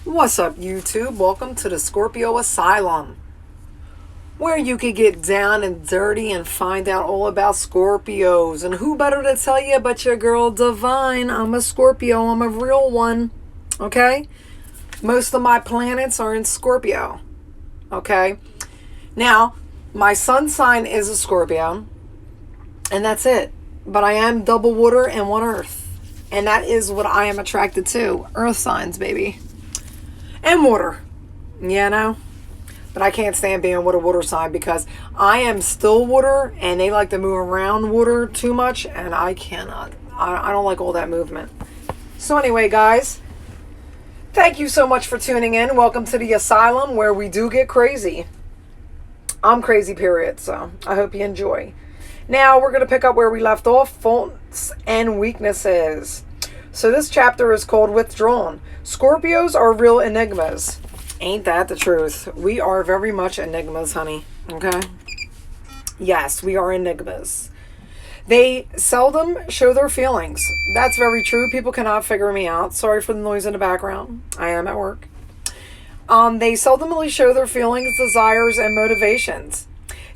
What's up, YouTube? Welcome to the Scorpio Asylum, where you can get down and dirty and find out all about Scorpios. And who better to tell you but your girl Divine? I'm a Scorpio. I'm a real one. Okay? Most of my planets are in Scorpio. Okay? Now, my sun sign is a Scorpio, and that's it. But I am double water and one earth. And that is what I am attracted to. Earth signs, baby. And water, you know, but I can't stand being with a water sign because I am still water and they like to move around water too much and I cannot. I don't like all that movement. So anyway, guys, thank you so much for tuning in. Welcome to the Asylum where we do get crazy. I'm crazy, period. So I hope you enjoy. Now we're going to pick up where we left off, faults and weaknesses. So this chapter is called Withdrawn. Scorpios are real enigmas. Ain't that the truth? We are very much enigmas, honey. Okay? Yes, we are enigmas. They seldom show their feelings. That's very true. People cannot figure me out. Sorry for the noise in the background. I am at work. They seldomly show their feelings, desires, and motivations.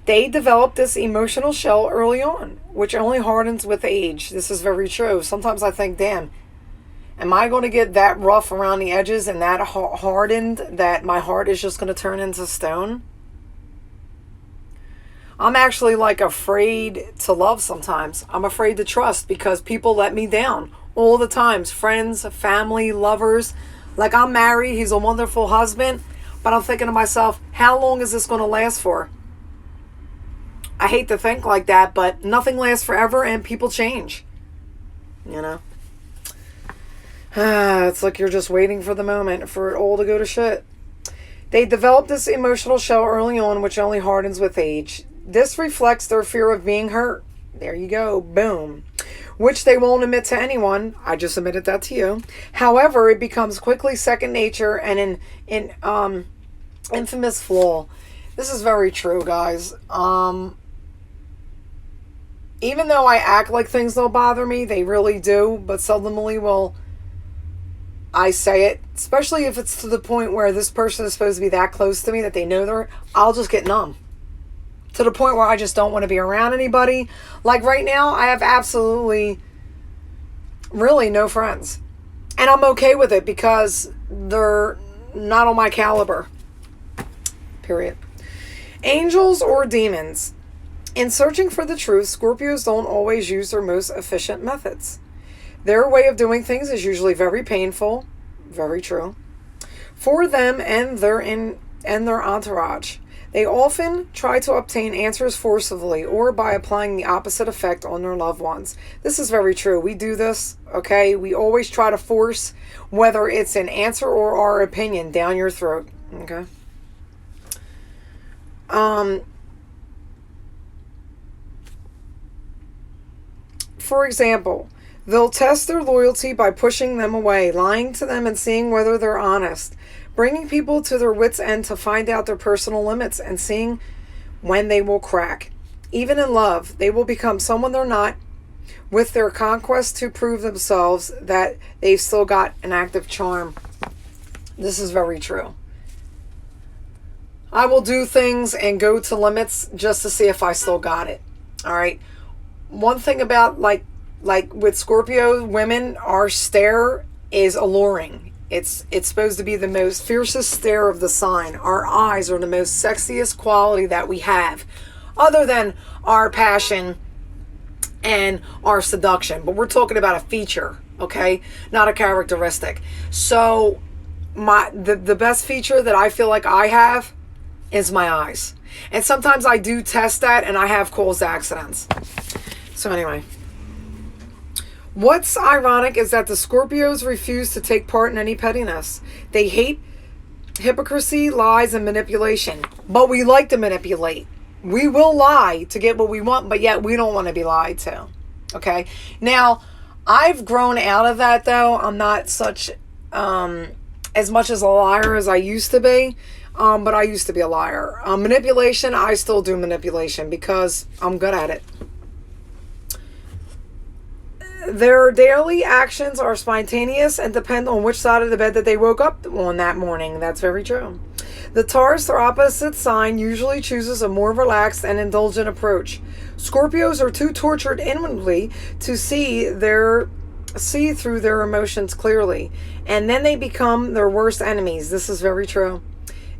They develop this emotional shell early on, which only hardens with age. This is very true. Sometimes I think, damn, am I going to get that rough around the edges and that hardened that my heart is just going to turn into stone? I'm actually like afraid to love sometimes. I'm afraid to trust because people let me down all the times. Friends, family, lovers. Like, I'm married. He's a wonderful husband. But I'm thinking to myself, how long is this going to last for? I hate to think like that, but nothing lasts forever and people change. You know? It's like you're just waiting for the moment for it all to go to shit. They develop this emotional shell early on, which only hardens with age. This reflects their fear of being hurt. There you go. Boom. Which they won't admit to anyone. I just admitted that to you. However, it becomes quickly second nature and an infamous flaw. This is very true, guys. Even though I act like things don't bother me, they really do, but seldomly will I say it, especially if it's to the point where this person is supposed to be that close to me that they know I'll just get numb. To the point where I just don't want to be around anybody. Like right now, I have absolutely, really no friends. And I'm okay with it because they're not on my caliber. Period. Angels or demons. In searching for the truth, Scorpios don't always use their most efficient methods. Their way of doing things is usually very painful, very true, for them and their entourage. They often try to obtain answers forcibly or by applying the opposite effect on their loved ones. This is very true. We do this, okay? We always try to force, whether it's an answer or our opinion, down your throat, okay? For example, they'll test their loyalty by pushing them away, lying to them and seeing whether they're honest, bringing people to their wits' end to find out their personal limits and seeing when they will crack. Even in love, they will become someone they're not with their conquest to prove themselves that they've still got an active charm. This is very true. I will do things and go to limits just to see if I still got it. All right. One thing about like with Scorpio women, our stare is alluring. It's supposed to be the most fiercest stare of the sign. Our eyes are the most sexiest quality that we have, other than our passion and our seduction. But we're talking about a feature, okay, not a characteristic. So the best feature that I feel like I have is my eyes, and sometimes I do test that, and I have caused accidents. So anyway, what's ironic is that the Scorpios refuse to take part in any pettiness. They hate hypocrisy, lies, and manipulation. But we like to manipulate. We will lie to get what we want, but yet we don't want to be lied to. Okay? Now, I've grown out of that, though. I'm not such, as much as a liar as I used to be. But I used to be a liar. Manipulation, I still do manipulation because I'm good at it. Their daily actions are spontaneous and depend on which side of the bed that they woke up on that morning. That's very true. The Taurus, their opposite sign, usually chooses a more relaxed and indulgent approach. Scorpios are too tortured inwardly to see through their emotions clearly, and then they become their worst enemies. This is very true.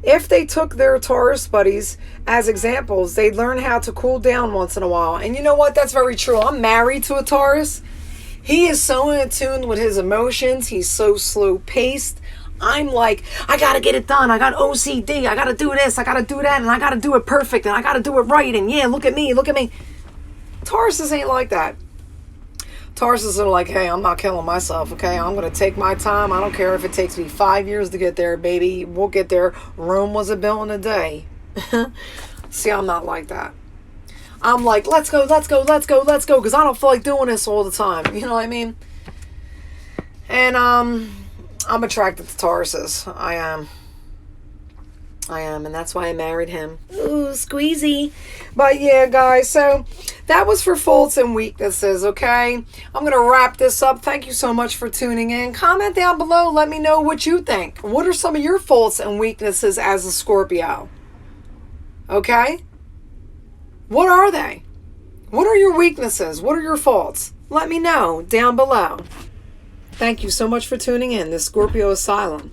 If they took their Taurus buddies as examples, they'd learn how to cool down once in a while. And you know what? That's very true. I'm married to a Taurus. He is so in tune with his emotions. He's so slow paced. I'm like, I gotta get it done. I got OCD. I gotta do this. I gotta do that. And I gotta do it perfect. And I gotta do it right. And yeah, look at me. Look at me. Tauruses ain't like that. Tauruses are like, hey, I'm not killing myself, okay? I'm going to take my time. I don't care if it takes me 5 years to get there, baby. We'll get there. Rome wasn't built in a day. See, I'm not like that. I'm like, let's go, let's go, let's go, let's go, because I don't feel like doing this all the time. You know what I mean? And I'm attracted to Tauruses. I am, and that's why I married him. Ooh, squeezy. But yeah, guys, so that was for faults and weaknesses, okay? I'm going to wrap this up. Thank you so much for tuning in. Comment down below. Let me know what you think. What are some of your faults and weaknesses as a Scorpio? Okay? What are they? What are your weaknesses? What are your faults? Let me know down below. Thank you so much for tuning in. This Scorpio Asylum.